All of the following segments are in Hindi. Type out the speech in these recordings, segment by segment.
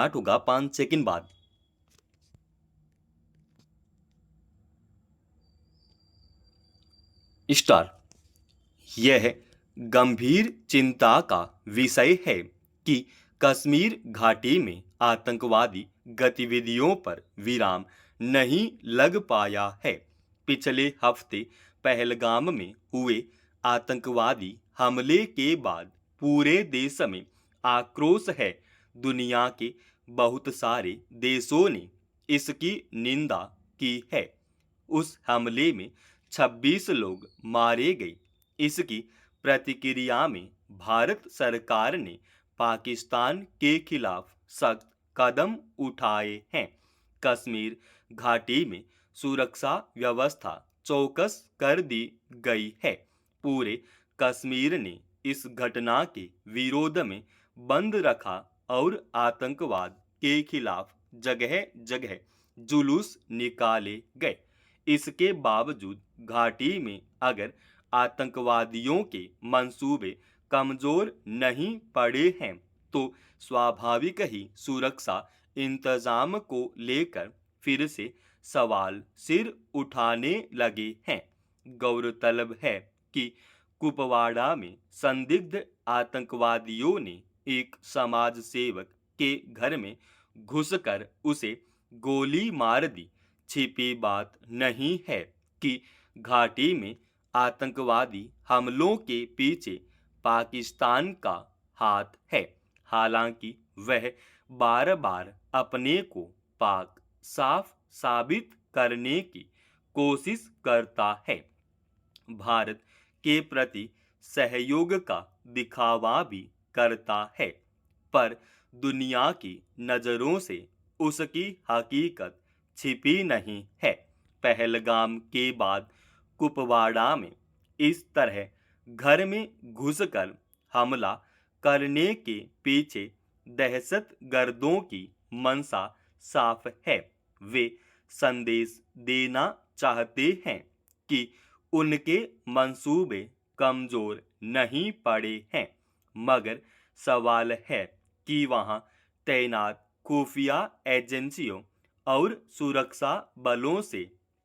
स्टार्ट होगा 5 सेकंड बाद। स्टार। यह गंभीर चिंता का विषय है कि कश्मीर घाटी में आतंकवादी गतिविधियों पर विराम नहीं लग पाया है। पिछले हफ्ते पहलगाम में हुए आतंकवादी हमले के बाद पूरे देश में आक्रोश है। दुनिया के बहुत सारे देशों ने इसकी निंदा की है। उस हमले में 26 लोग मारे गए। इसकी प्रतिक्रिया में भारत सरकार ने पाकिस्तान के खिलाफ सख्त कदम उठाए हैं। कश्मीर घाटी में सुरक्षा व्यवस्था चौकस कर दी गई है। पूरे कश्मीर ने इस घटना के विरोध में बंद रखा और आतंकवाद के खिलाफ जगह जगह जुलूस निकाले गए। इसके बावजूद घाटी में अगर आतंकवादियों के मंसूबे कमजोर नहीं पड़े हैं तो स्वाभाविक ही सुरक्षा इंतजाम को लेकर फिर से सवाल सिर उठाने लगे हैं। गौरतलब है कि कुपवाड़ा में संदिग्ध आतंकवादियों ने एक समाज सेवक के घर में घुसकर उसे गोली मार दी। छिपी बात नहीं है कि घाटी में आतंकवादी हमलों के पीछे पाकिस्तान का हाथ है। हालांकि वह बार बार अपने को पाक साफ साबित करने की कोशिश करता है। भारत के प्रति सहयोग का दिखावा भी करता है, पर दुनिया की नज़रों से उसकी हकीकत छिपी नहीं है। पहलगाम के बाद कुपवाड़ा में इस तरह घर में घुसकर हमला करने के पीछे दहशतगर्दों की मंशा साफ है। वे संदेश देना चाहते हैं कि उनके मंसूबे कमजोर नहीं पड़े हैं, मगर सवाल है कि वहां तैनात खुफिया एजेंसियों और सुरक्षा बलों से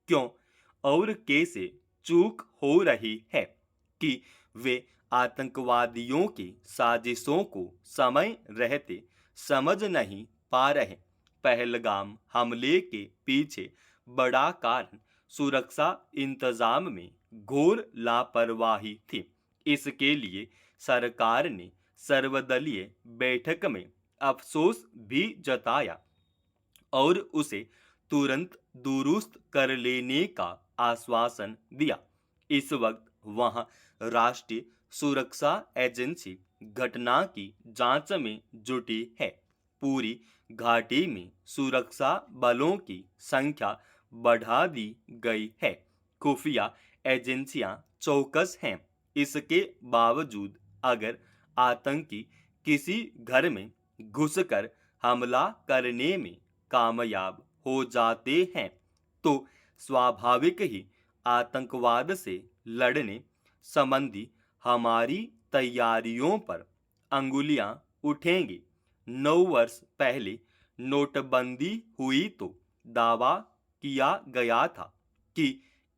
क्यों और कैसे चूक हो रही है कि वे आतंकवादियों की साजिशों को समय रहते समझ नहीं पा रहे। पहलगाम हमले के पीछे बड़ा कारण सुरक्षा इंतजाम में घोर लापरवाही थी। इसके लिए सरकार ने सर्वदलीय बैठक में अफसोस भी जताया और उसे तुरंत दुरुस्त कर लेने का आश्वासन दिया। इस वक्त वहां राष्ट्रीय सुरक्षा एजेंसी घटना की जांच में जुटी है। पूरी घाटी में सुरक्षा बलों की संख्या बढ़ा दी गई है। खुफिया एजेंसियां चौकस हैं। इसके बावजूद अगर आतंकी किसी घर में घुसकर हमला करने में कामयाब हो जाते हैं तो स्वाभाविक ही आतंकवाद से लड़ने संबंधी हमारी तैयारियों पर अंगुलियां उठेंगी। 9 वर्ष पहले नोटबंदी हुई तो दावा किया गया था कि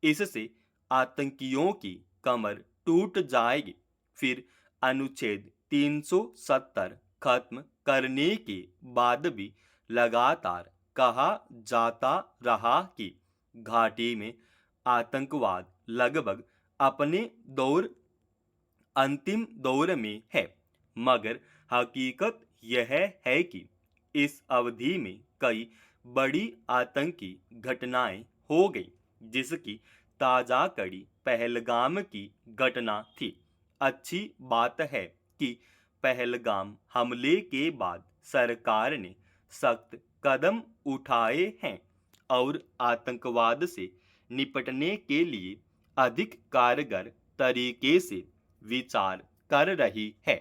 इससे आतंकियों की कमर टूट जाएगी। फिर अनुच्छेद 370 खत्म करने के बाद भी लगातार कहा जाता रहा कि घाटी में आतंकवाद लगभग अपने अंतिम दौर में है, मगर हकीकत यह है कि इस अवधि में कई बड़ी आतंकी घटनाएं हो गई, जिसकी ताजा कड़ी पहलगाम की घटना थी। अच्छी बात है कि पहलगाम हमले के बाद सरकार ने सख्त कदम उठाए हैं और आतंकवाद से निपटने के लिए अधिक कारगर तरीके से विचार कर रही है।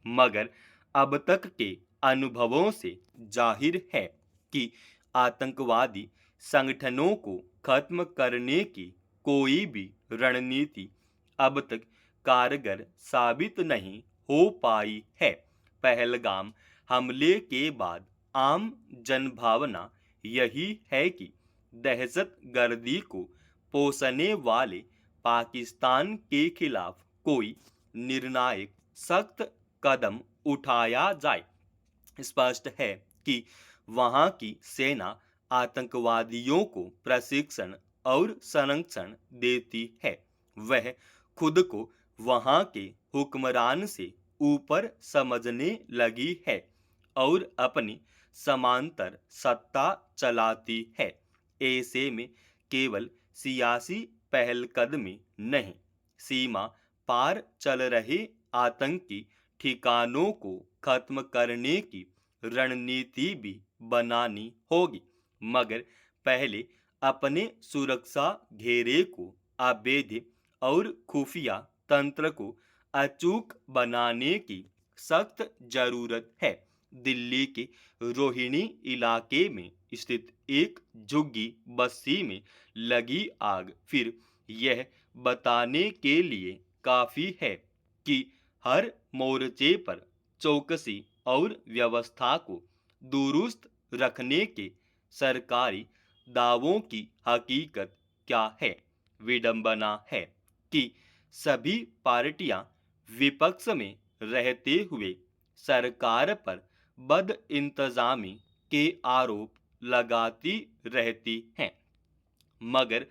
मगर अब तक के अनुभवों से जाहिर है कि आतंकवादी संगठनों को खत्म करने की कोई भी रणनीति अब तक कारगर साबित नहीं हो पाई है। पहलगाम हमले के बाद आम जनभावना यही है कि दहशतगर्दी को पोषने वाले पाकिस्तान के खिलाफ कोई निर्णायक सख्त कदम उठाया जाए। स्पष्ट है कि वहां की सेना आतंकवादियों को प्रशिक्षण और संरक्षण देती है। वह खुद को वहां के हुक्मरान से ऊपर समझने लगी है और अपनी समांतर सत्ता चलाती है। ऐसे में केवल सियासी पहलकदमी नहीं, सीमा पार चल रहे आतंकी ठिकानों को खत्म करने की रणनीति भी बनानी होगी। मगर पहले अपने सुरक्षा घेरे को अवैध और खुफिया तंत्र को अचूक बनाने की सख्त जरूरत है। दिल्ली के रोहिणी इलाके में स्थित एक झुग्गी बस्ती में लगी आग फिर यह बताने के लिए काफी है कि हर मोर्चे पर चौकसी और व्यवस्था को दुरुस्त रखने के सरकारी दावों की हकीकत क्या है। विडंबना है कि सभी पार्टियां विपक्ष में रहते हुए सरकार पर बदइंतजामी के आरोप लगाती रहती हैं, मगर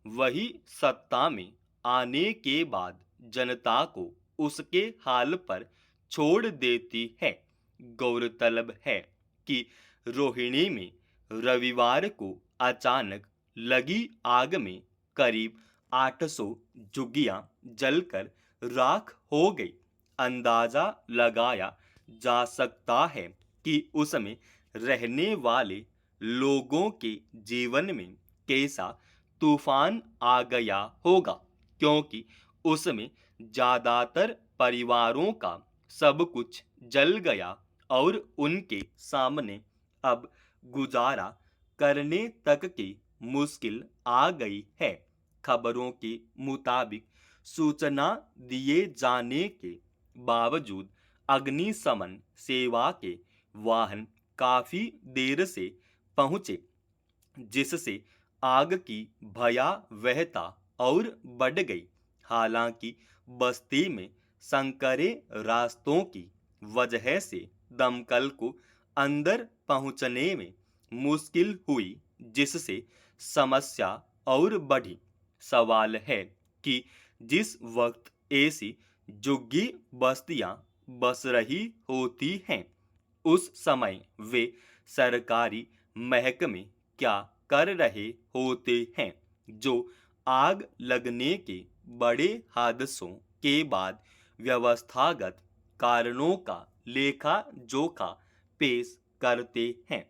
वही सत्ता में आने के बाद जनता को उसके हाल पर छोड़ देती है। गौरतलब है कि रोहिणी में रविवार को अचानक लगी आग में करीब 800 झुग्गियां जलकर राख हो गई। अंदाजा लगाया जा सकता है कि उसमें रहने वाले लोगों के जीवन में कैसा तूफान आ गया होगा, क्योंकि उसमें ज्यादातर परिवारों का सब कुछ जल गया और उनके सामने अब गुजारा करने तक की मुश्किल आ गई है। खबरों के मुताबिक सूचना दिए जाने के बावजूद अग्निशमन सेवा के वाहन काफी देर से पहुंचे, जिससे आग की भयावहता और बढ़ गई। हालांकि बस्ती में संकरे रास्तों की वजह से दमकल को अंदर पहुंचने में मुश्किल हुई, जिससे समस्या और बढ़ी। सवाल है कि जिस वक्त ऐसी झुग्गी बस्तियां बस रही होती हैं, उस समय वे सरकारी महकमे क्या कर रहे होते हैं, जो आग लगने के बड़े हादसों के बाद व्यवस्थागत कारणों का लेखा जोखा पेश करते हैं।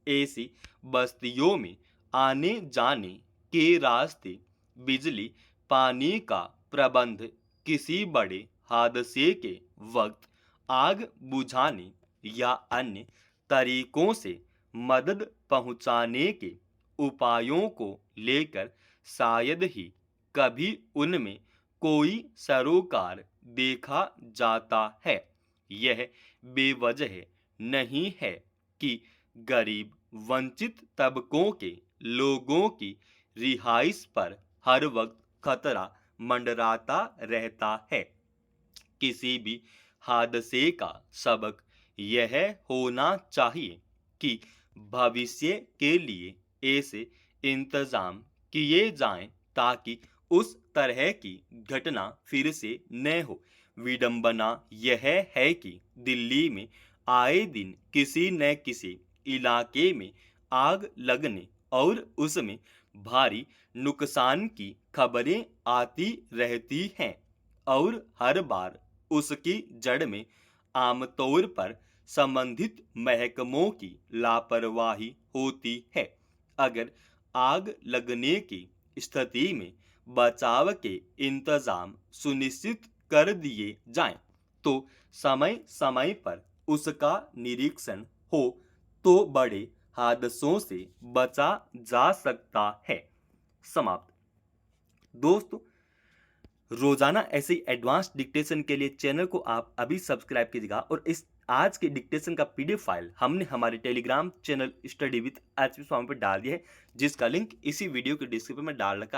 ऐसी बस्तियों में आने जाने के रास्ते, बिजली, पानी का प्रबंध किसी बड़े हादसे के वक्त आग बुझाने या अन्य तरीकों से मदद पहुंचाने के उपायों को लेकर शायद ही कभी उनमें कोई सरोकार देखा जाता है। यह बेवजह नहीं है कि गरीब वंचित तबकों के लोगों की रिहाइश पर हर वक्त खतरा मंडराता रहता है। किसी भी हादसे का सबक यह होना चाहिए कि भविष्य के लिए ऐसे इंतजाम किए जाएं ताकि उस तरह की घटना फिर से न हो। विडंबना यह है कि दिल्ली में आए दिन किसी न किसी इलाके में आग लगने और उसमें भारी नुकसान की खबरें आती रहती हैं और हर बार उसकी जड़ में आमतौर पर संबंधित महकमों की लापरवाही होती है। अगर आग लगने की स्थिति में बचाव के इंतजाम सुनिश्चित कर दिए जाएं, तो समय समय पर उसका निरीक्षण हो तो बड़े हादसों से बचा जा सकता है। समाप्त। दोस्तों, रोजाना ऐसे एडवांस डिक्टेशन के लिए चैनल को आप अभी सब्सक्राइब कीजिएगा और इस आज के डिक्टेशन का पीडीएफ फाइल हमने हमारे Telegram channel study with HP Swami पर डाल दिया है, जिसका लिंक इसी वीडियो के डिस्क्रिप्शन में डाल रखा है।